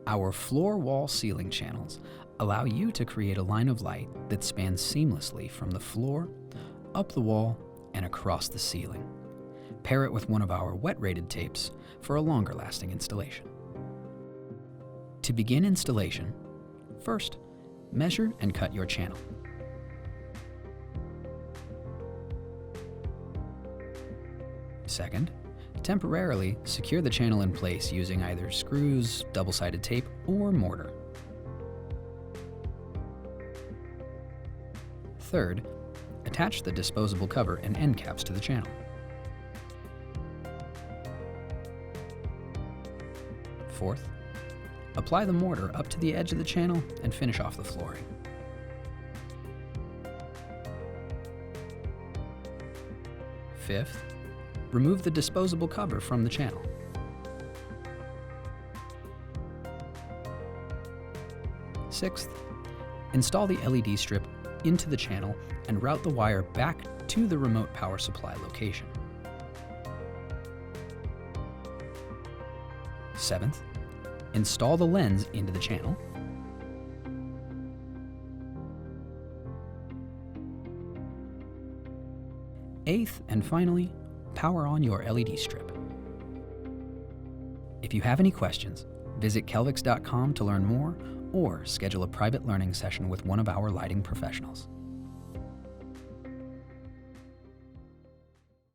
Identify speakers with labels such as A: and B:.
A: Our floor-wall ceiling channels allow you to create a line of light that spans seamlessly from the floor, up the wall, and across the ceiling. Pair it with one of our wet-rated tapes for a longer-lasting installation. To begin installation, first, measure and cut your channel. Second, temporarily secure the channel in place using either screws, double-sided tape, or mortar. Third, attach the disposable cover and end caps to the channel. Fourth, apply the mortar up to the edge of the channel and finish off the flooring. Fifth, remove the disposable cover from the channel. Sixth, install the LED strip into the channel and route the wire back to the remote power supply location. Seventh, install the lens into the channel. Eighth, and finally, power on your LED strip. If you have any questions, visit kelvix.com to learn more or schedule a private learning session with one of our lighting professionals.